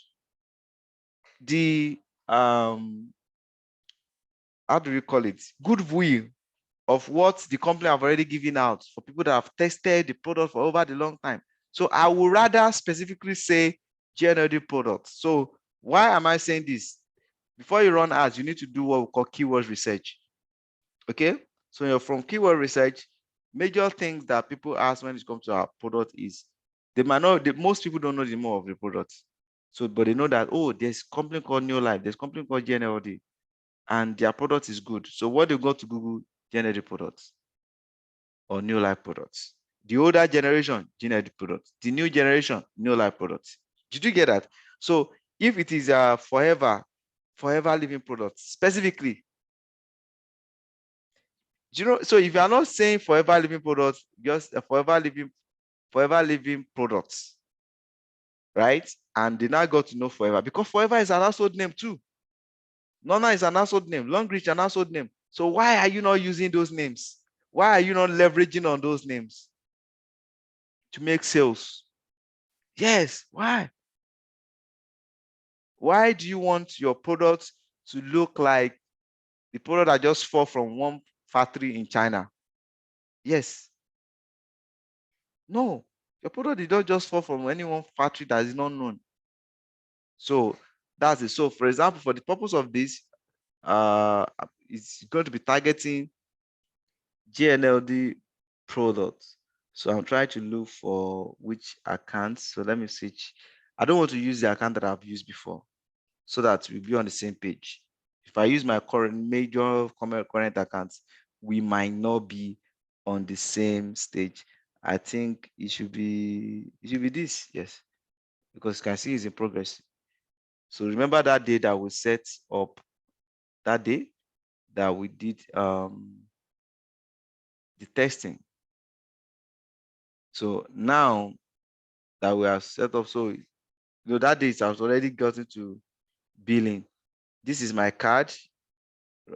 the how do we call it, goodwill of what the company have already given out for people that have tested the product for over the long time. So I would rather specifically say GNLD products. So why am I saying this? Before you run ads, you need to do what we call keyword research. Okay, so you're from keyword research, major things that people ask when it comes to our product is they might not, most people don't know the more of the product. So, but they know that, oh, there's a company called New Life, there's a company called GNLD, and their product is good. So what they go to Google, GNLD products or New Life products. The older generation, GNLD products. The new generation, New Life products. Did you get that? So if it is a forever living product, specifically, do you know? So if you are not saying forever living products, just a forever living products, right? And they now got to know forever, because forever is an household name too. Nona is an household name. Long Reach an household name. So why are you not using those names? Why are you not leveraging on those names to make sales? Yes. Why? Why do you want your products to look like the product that just fall from one factory in China? Yes. No. Your product did not just fall from any one factory that is not known. So that's it. So for example, for the purpose of this, it's going to be targeting GNLD products. So I'm trying to look for which account. So let me switch. I don't want to use the account that I've used before, so that we'll be on the same page. If I use my current accounts, we might not be on the same stage. I think it should be this, yes, because you can see it's in progress. So remember that day that we set up, that day that we did the testing. So now that we have set up, so that day I was already gotten to billing. This is my card.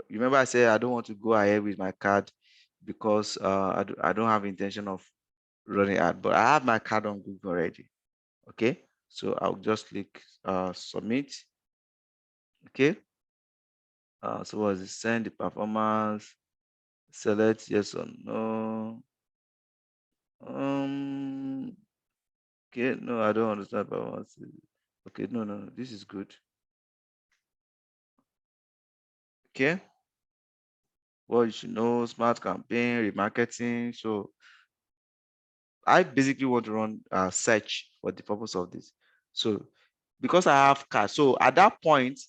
Remember I said I don't want to go ahead with my card because I don't have intention of running ad, but I have my card on Google already. Okay, so I'll just click submit. Okay, so what is it? Send the performance, select yes or no. Okay, no, I don't understand performance. Okay, no, this is good. Okay, well, you should know smart campaign, remarketing. So I basically want to run a search for the purpose of this. So because I have card, so at that point,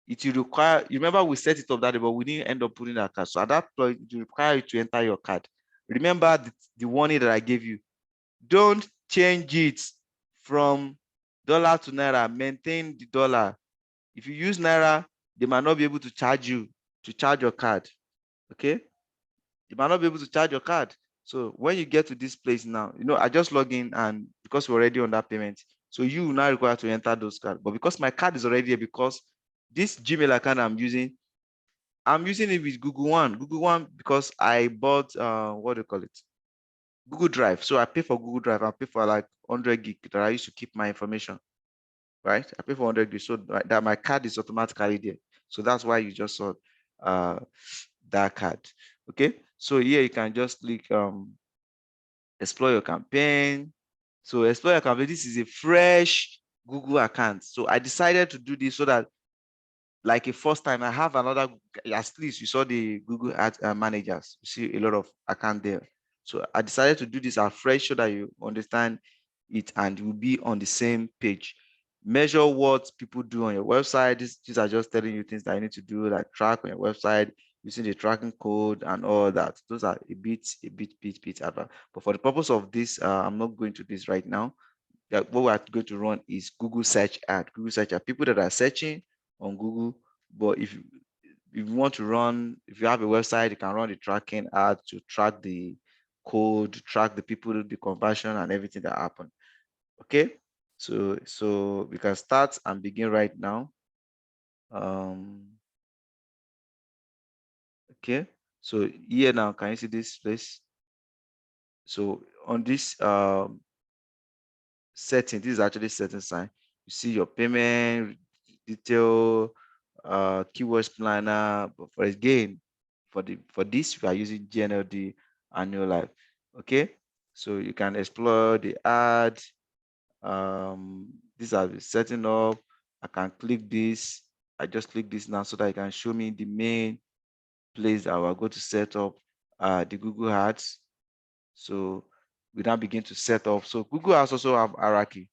it will require, you remember we set it up that day, but we didn't end up putting that card. So at that point, it will require you to enter your card. Remember the warning that I gave you. Don't change it from dollar to naira. Maintain the dollar. If you use naira, they might not be able to charge you to charge your card. Okay, you might not be able to charge your card. So when you get to this place now, I just log in, and because we're already on that payment, so you now require to enter those cards. But because my card is already here, because this Gmail account I'm using it with Google One because I bought what do you call it? Google Drive. So I pay for Google Drive. I pay for like 100 gig that I used to keep my information, right? I pay for 100 gig so that my card is automatically there. So that's why you just saw that card. Okay, so here you can just click explore your campaign. So explore your campaign, this is a fresh Google account. So I decided to do this so that, like a first time, I have another, at least you saw the Google Ad managers, you see a lot of account there. So I decided to do this afresh so that you understand it and you'll be on the same page. Measure what people do on your website. These are just telling you things that you need to do, like track on your website using the tracking code and all that. Those are a bit advanced. But for the purpose of this, I'm not going to this right now. What we're going to run is Google search ad. Google search ad. People that are searching on Google, but if if you want to run, if you have a website, you can run the tracking ad to track the code, track the people, the conversion, and everything that happened. Okay, so we can start and begin right now. Okay, so here now, can you see this place? So on this setting, this is actually setting sign. You see your payment detail, keywords planner. But for again, for this, we are using GNLD annual life. Okay, so you can explore the ad. These are setting up. I can click this. I just click this now so that it can show me the main place that we're going to set up the Google Ads. So we now begin to set up. So Google Ads also have hierarchy,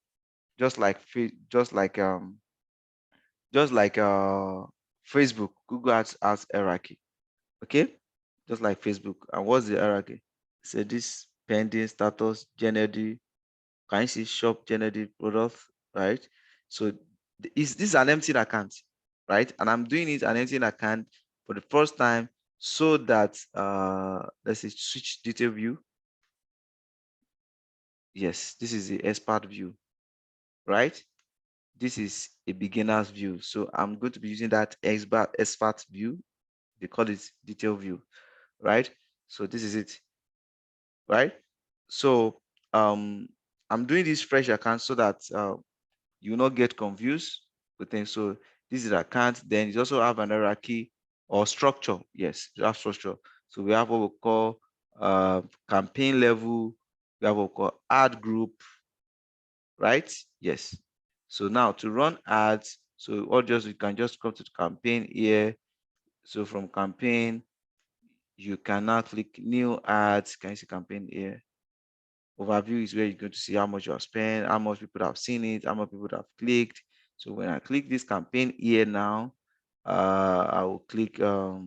just like Facebook. Google Ads has hierarchy. Okay, just like Facebook. And what's the hierarchy? So this pending status generated. Can you see shop generated product, right? So this is an empty account, right? And I'm doing it an empty account for the first time so that let's say switch detail view. Yes, this is the expert view, right? This is a beginner's view. So I'm going to be using that expert view. They call it detail view, right? So this is it, right? So I'm doing this fresh account so that you will not get confused with things. So this is account. Then you also have an hierarchy or structure. Yes, you have structure. So we have what we call campaign level. We have what we call ad group, right? Yes. So now to run ads, so or just you can just come to the campaign here. So from campaign, you can now click new ads. Can you see campaign here? Overview is where you're going to see how much you have spent, how much people have seen it, how much people have clicked. So when I click this campaign here now, I will click. So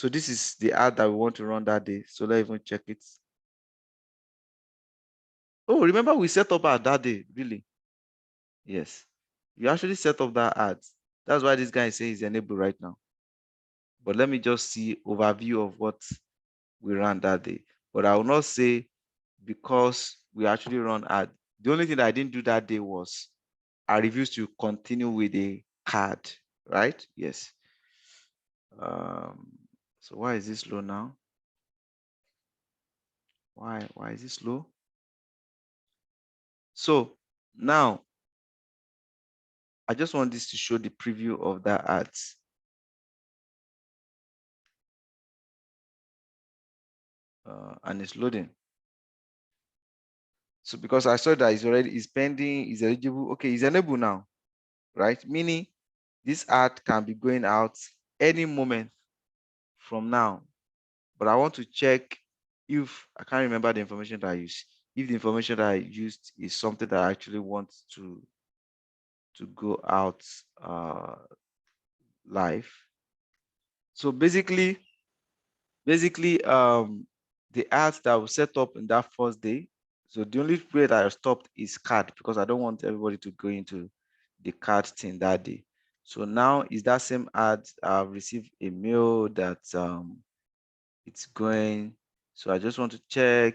this is the ad that we want to run that day. So let's even check it. Oh, remember we set up ad that day, really? Yes. You actually set up that ad. That's why this guy is saying it's enabled right now. But let me just see overview of what we ran that day. But I will not say because we actually run ad. The only thing that I didn't do that day was I refuse to continue with the card, right? Yes. So why is this slow now? Why is this slow? So now I just want this to show the preview of that ads. And it's loading. So because I saw that it's pending, is eligible. Okay, it's enabled now, right? Meaning this ad can be going out any moment from now. But I want to check if I can't remember the information that I used. If the information that I used is something that I actually want to go out live. So basically, the ads that we set up in that first day. So the only way that I stopped is card because I don't want everybody to go into the card thing that day. So now is that same ad. I've received a mail that it's going. So I just want to check.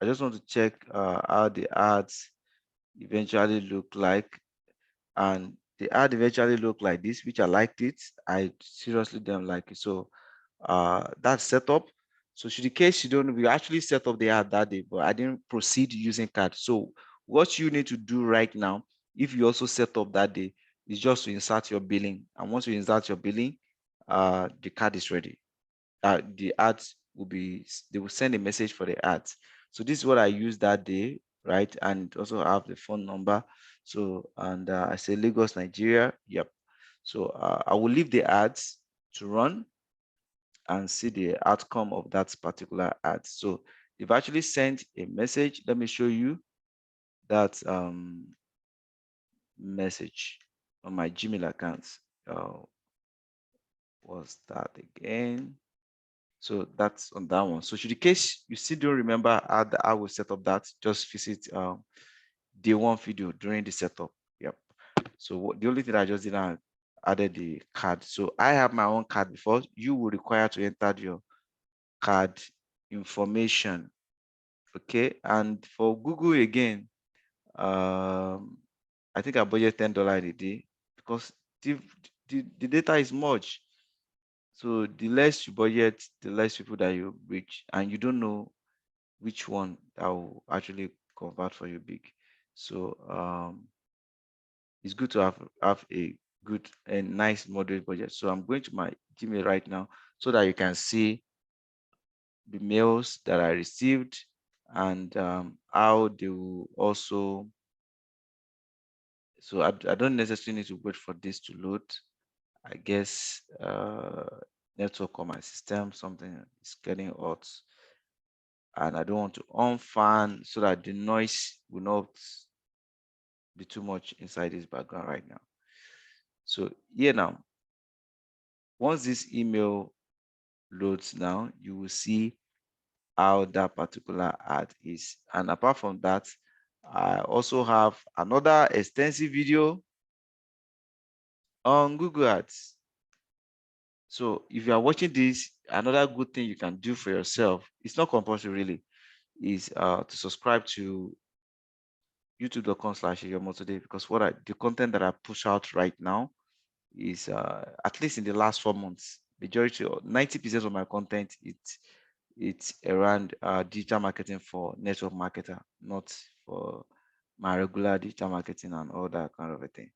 How the ads eventually look like, and the ad eventually look like this, which I liked it. I seriously don't like it. So that's set up. So should the case you don't, we actually set up the ad that day, but I didn't proceed using card. So what you need to do right now, if you also set up that day, is just to insert your billing. And once you insert your billing, the card is ready. The ads will be, they will send a message for the ads. So this is what I used that day, right? And also have the phone number. So, and I say Lagos, Nigeria. Yep. So I will leave the ads to run and see the outcome of that particular ad. So they've actually sent a message. Let me show you that message on my Gmail account. Was that again? So that's on that one. So should the case you still don't remember how I will set up that, just visit day one video during the setup. Yep. So the only thing I just didn't added the card. So I have my own card before. You will require to enter your card information. Okay, and for Google again, I think I budget $10 a day because the data is much. So the less you budget, the less people that you reach, and you don't know which one that will actually convert for you big. So it's good to have a good and nice moderate budget. So I'm going to my Gmail right now so that you can see the mails that I received and how they will also. So I don't necessarily need to wait for this to load. I guess network on my system, something is getting hot. And I don't want to on fan so that the noise will not be too much inside this background right now. So here now, once this email loads now, you will see how that particular ad is. And apart from that, I also have another extensive video on Google Ads. So if you are watching this, another good thing you can do for yourself, it's not compulsory really, is to subscribe to youtube.com/today, because the content that I push out right now is at least in the last 4 months, majority or 90% of my content, it's around digital marketing for network marketer, not for my regular digital marketing and all that kind of a thing.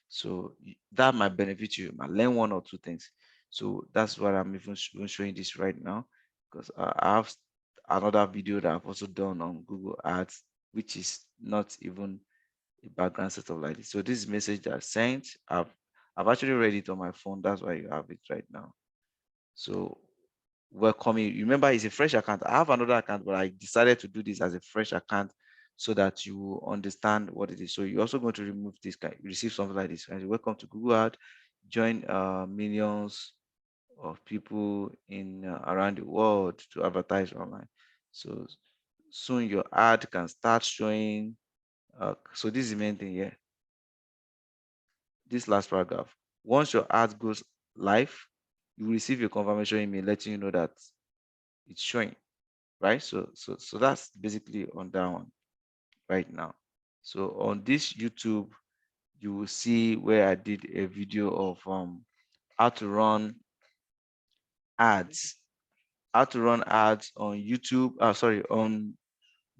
So that might benefit you. You might learn one or two things. So that's what I'm even showing this right now, because I have another video that I've also done on Google Ads, which is not even a background setup like this. So this message that I sent, I've actually read it on my phone. That's why you have it right now. So welcoming. Remember, it's a fresh account. I have another account, but I decided to do this as a fresh account so that you understand what it is. So you're also going to remove this guy, receive something like this. And welcome to Google Ad. Join millions of people in around the world to advertise online. So soon your ad can start showing. So this is the main thing here. This last paragraph. Once your ad goes live, you will receive a confirmation email letting you know that it's showing, right? So that's basically on that one right now. So on this YouTube, you will see where I did a video of how to run ads, on YouTube. Sorry, on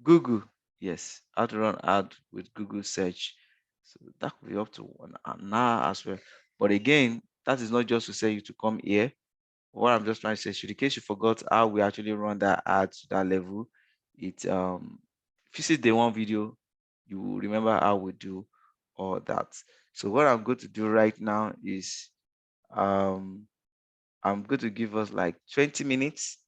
Google. Yes, how to run ad with Google search. So that could be up to an hour as well. But again, that is not just to say you to come here. What I'm just trying to say, should in case you forgot how we actually run that ad to that level, it if you see the one video, you will remember how we do all that. So what I'm going to do right now is I'm going to give us like 20 minutes.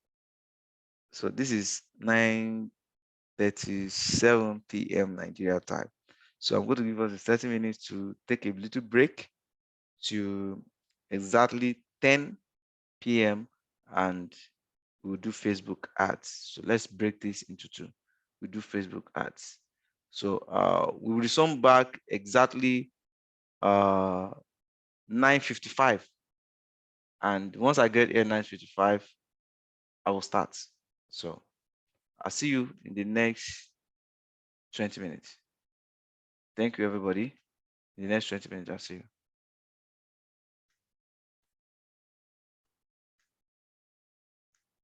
So this is 9:37 p.m. Nigeria time. So I'm going to give us 30 minutes to take a little break to exactly 10 p.m. and we'll do Facebook ads. So let's break this into two. We do Facebook ads. So we will resume back exactly 9:55. And once I get here 9:55, I will start. So I'll see you in the next 20 minutes. Thank you, everybody. In the next 20 minutes, I'll see you.